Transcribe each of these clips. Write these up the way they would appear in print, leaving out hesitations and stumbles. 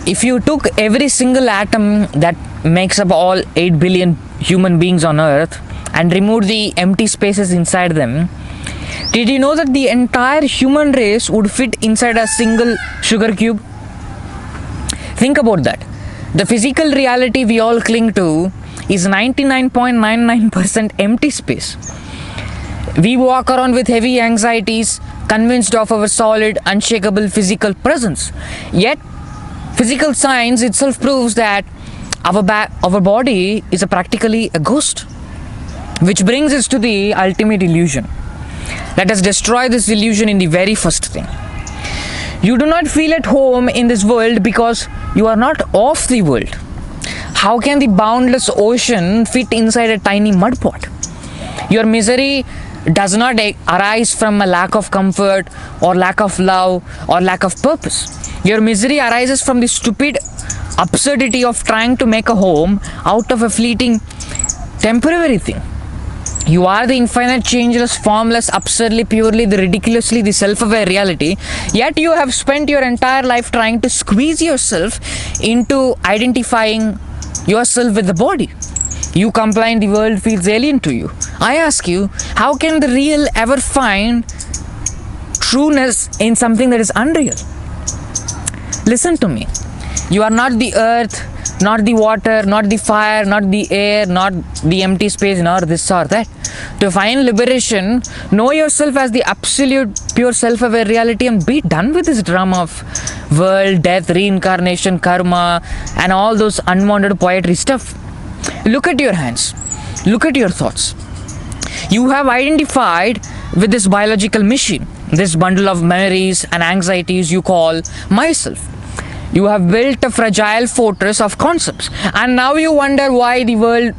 If you took every single atom that makes up all 8 billion human beings on earth and removed the empty spaces inside them, did you know that the entire human race would fit inside a single sugar cube? Think about that. The physical reality we all cling to is 99.99% empty space. We walk around with heavy anxieties, convinced of our solid, unshakable physical presence. Yet, physical science itself proves that our body is practically a ghost. Which brings us to the ultimate illusion. Let us destroy this illusion in the very first thing. You do not feel at home in this world because you are not of the world. How can the boundless ocean fit inside a tiny mud pot? Your misery does not arise from a lack of comfort or lack of love or lack of purpose. Your misery arises from the stupid absurdity of trying to make a home out of a fleeting temporary thing. You are the infinite, changeless, formless, absurdly, purely, the ridiculously, the self-aware reality. Yet you have spent your entire life trying to squeeze yourself into identifying yourself with the body. You complain the world feels alien to you. I ask you, how can the real ever find trueness in something that is unreal? Listen to me. You are not the earth, not the water, not the fire, not the air, not the empty space, nor this or that. To find liberation, know yourself as the absolute, pure self-aware reality and be done with this drama of world, death, reincarnation, karma, and all those unwanted poetry stuff. Look at your hands. Look at your thoughts. You have identified with this biological machine, this bundle of memories and anxieties you call myself. You have built a fragile fortress of concepts, and now you wonder why the world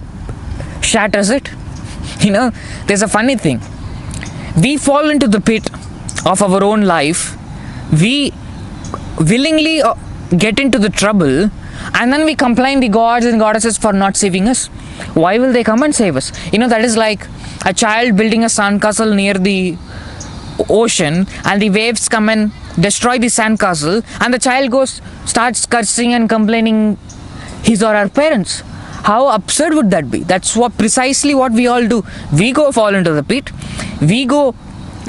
shatters it. There's a funny thing. We fall into the pit of our own life. We willingly get into the trouble, and then we complain the gods and goddesses for not saving us. Why will they come and save us? That is like a child building a sandcastle near the ocean, and the waves come and destroy the sandcastle, and the child starts cursing and complaining his or her parents. How absurd would that be? That's precisely what we all do. We go fall into the pit. We go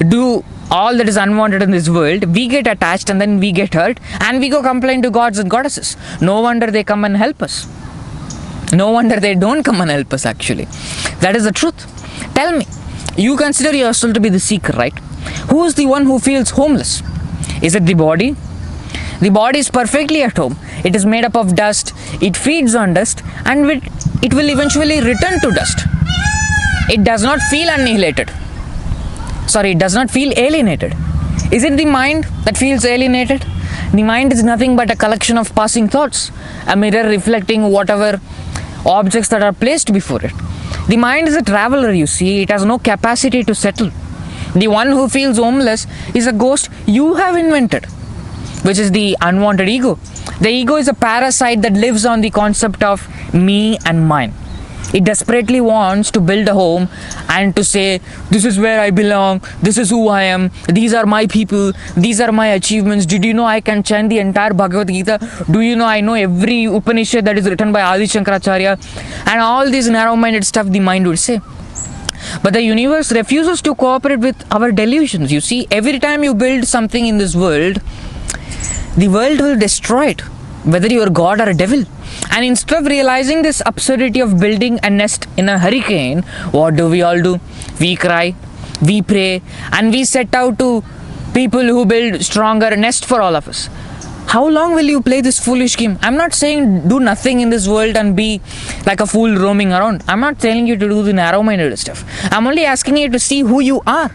do all that is unwanted in this world. We get attached and then we get hurt, and we go complain to gods and goddesses. No wonder they come and help us. No wonder they don't come and help us, actually. That is the truth. Tell me, you consider yourself to be the seeker, right? Who is the one who feels homeless? Is it the body? The body is perfectly at home. It is made up of dust. It feeds on dust, and it will eventually return to dust. It does not feel annihilated. It does not feel alienated. Is it the mind that feels alienated? The mind is nothing but a collection of passing thoughts, a mirror reflecting whatever objects that are placed before it. The mind is a traveler, you see. It has no capacity to settle. The one who feels homeless is a ghost you have invented, which is the unwanted ego. The ego is a parasite that lives on the concept of me and mine. It desperately wants to build a home and to say, this is where I belong, this is who I am, these are my people, these are my achievements. Did you know I can chant the entire Bhagavad Gita? Do you know I know every Upanishad that is written by Adi Shankaracharya? And all this narrow-minded stuff the mind would say. But the universe refuses to cooperate with our delusions. You see, every time you build something in this world, the world will destroy it, whether you are God or a devil. And instead of realizing this absurdity of building a nest in a hurricane, what do we all do? We cry, we pray, and we set out to people who build stronger nest for all of us. How long will you play this foolish game? I'm not saying do nothing in this world and be like a fool roaming around. I'm not telling you to do the narrow-minded stuff. I'm only asking you to see who you are.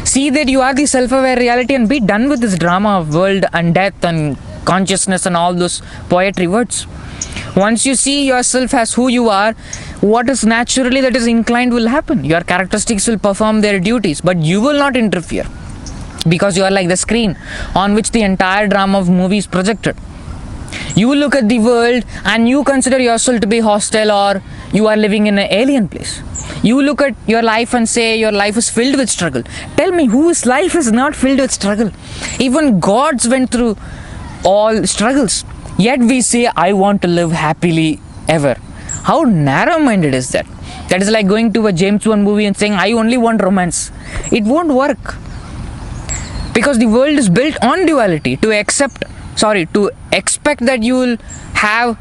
See that you are the self-aware reality and be done with this drama of world and death and consciousness and all those poetry words. Once you see yourself as who you are, what is naturally that is inclined will happen. Your characteristics will perform their duties, but you will not interfere, because you are like the screen on which the entire drama of movie is projected. You look at the world and you consider yourself to be hostile, or you are living in an alien place. You look at your life and say your life is filled with struggle. Tell me, whose life is not filled with struggle? Even gods went through all struggles. Yet we say, I want to live happily ever. How narrow-minded is that? That is like going to a James Bond movie and saying, I only want romance. It won't work. Because the world is built on duality. To expect that you will have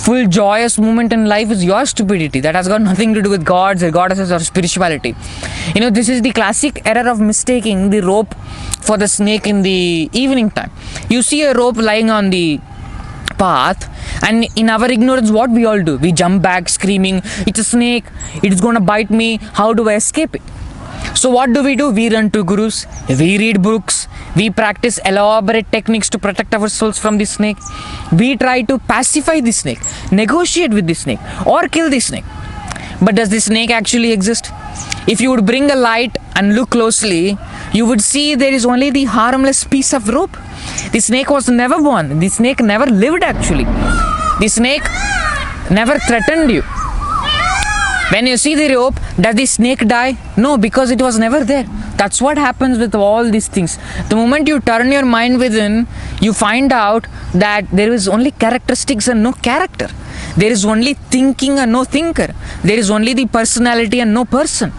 full joyous moment in life is your stupidity. That has got nothing to do with gods or goddesses or spirituality. This is the classic error of mistaking the rope for the snake in the evening time. You see a rope lying on the path, and in our ignorance, what we all do? We jump back screaming, it's a snake, it is going to bite me, how do I escape it? So what do? We run to gurus, we read books, we practice elaborate techniques to protect ourselves from the snake. We try to pacify the snake, negotiate with the snake, or kill the snake. But does the snake actually exist? If you would bring a light and look closely, you would see there is only the harmless piece of rope. The snake was never born. The snake never lived actually. The snake never threatened you. When you see the rope, does the snake die? No, because it was never there. That's what happens with all these things. The moment you turn your mind within, you find out that there is only characteristics and no character. There is only thinking and no thinker. There is only the personality and no person.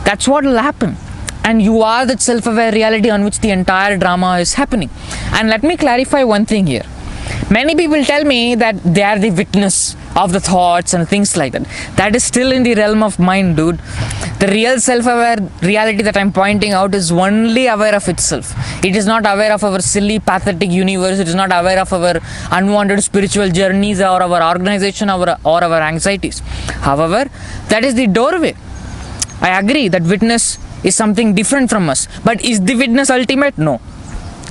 That's what will happen. And you are that self-aware reality on which the entire drama is happening. And let me clarify one thing here. Many people tell me that they are the witness of the thoughts and things like that. That is still in the realm of mind, dude. The real self-aware reality that I'm pointing out is only aware of itself. It is not aware of our silly, pathetic universe. It is not aware of our unwanted spiritual journeys or our organization or our anxieties. However, that is the doorway. I agree that witness is something different from us. But is the witness ultimate? No.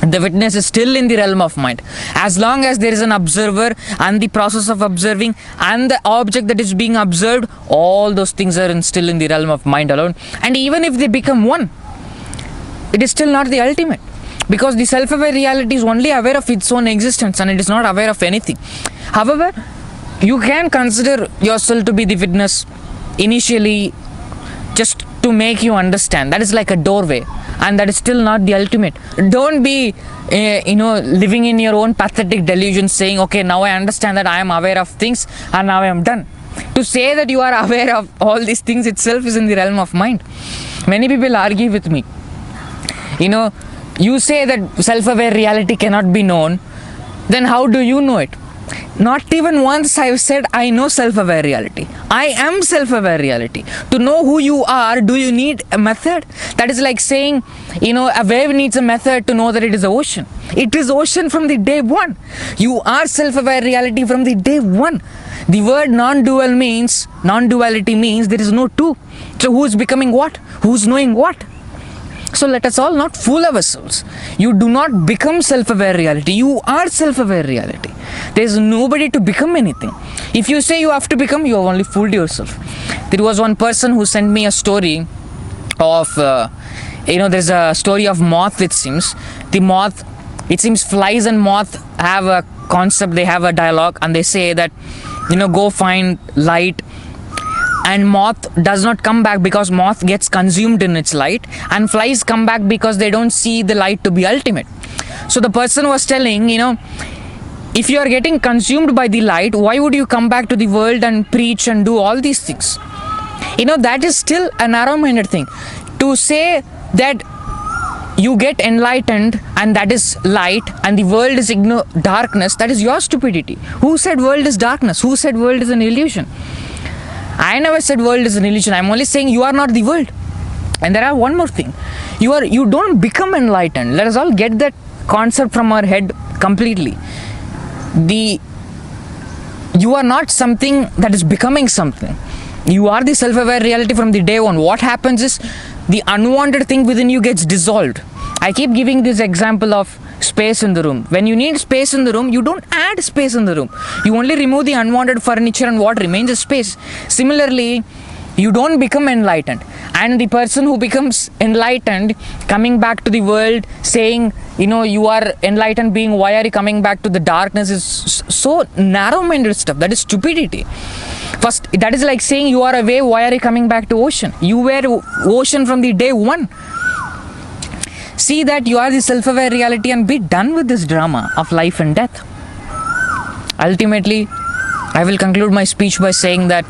The witness is still in the realm of mind. As long as there is an observer and the process of observing and the object that is being observed, all those things are still in the realm of mind alone. And even if they become one, it is still not the ultimate. Because the self-aware reality is only aware of its own existence and it is not aware of anything. However, you can consider yourself to be the witness initially, just to make you understand. That is like a doorway, and that is still not the ultimate. Don't be living in your own pathetic delusion saying, okay, now I understand that I am aware of things and now I am done. To say that you are aware of all these things itself is in the realm of mind. Many people argue with me. You say that self-aware reality cannot be known, then how do you know it? Not even once I've said I know self-aware reality. I am self-aware reality. To know who you are, do you need a method? That is like saying, a wave needs a method to know that it is an ocean. It is ocean from the day one. You are self-aware reality from the day one. The word non-duality means there is no two. So who is becoming what? Who is knowing what? So let us all not fool ourselves. You do not become self-aware reality. You are self-aware reality. There is nobody to become anything. If you say you have to become, you have only fooled yourself. There was one person who sent me a story of, there's a story of moth, it seems. The moth, it seems flies and moth have a concept, they have a dialogue, and they say that, go find light. And moth does not come back because moth gets consumed in its light, and flies come back because they don't see the light to be ultimate. So the person was telling, if you are getting consumed by the light, why would you come back to the world and preach and do all these things? That is still a narrow-minded thing. To say that you get enlightened and that is light and the world is darkness, that is your stupidity. Who said world is darkness? Who said world is an illusion? I never said world is an illusion. I'm only saying you are not the world. And there are one more thing. You don't become enlightened. Let us all get that concept from our head completely. You are not something that is becoming something. You are the self-aware reality from the day one. What happens is the unwanted thing within you gets dissolved. I keep giving this example of space in the room. When you need space in the room, you don't add space in the room. You only remove the unwanted furniture and what remains is space. Similarly, you don't become enlightened. And the person who becomes enlightened, coming back to the world, saying, you are enlightened being, why are you coming back to the darkness, is so narrow-minded stuff. That is stupidity. First, that is like saying you are a wave, why are you coming back to ocean? You were ocean from the day one. See that you are the self-aware reality and be done with this drama of life and death. Ultimately, I will conclude my speech by saying that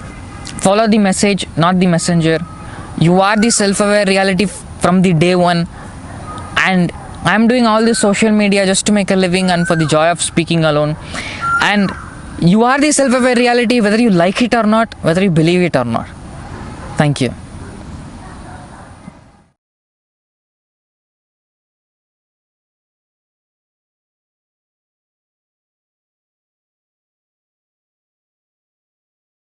follow the message, not the messenger. You are the self-aware reality from the day one, and I'm doing all this social media just to make a living and for the joy of speaking alone. And you are the self-aware reality whether you like it or not, whether you believe it or not. Thank you.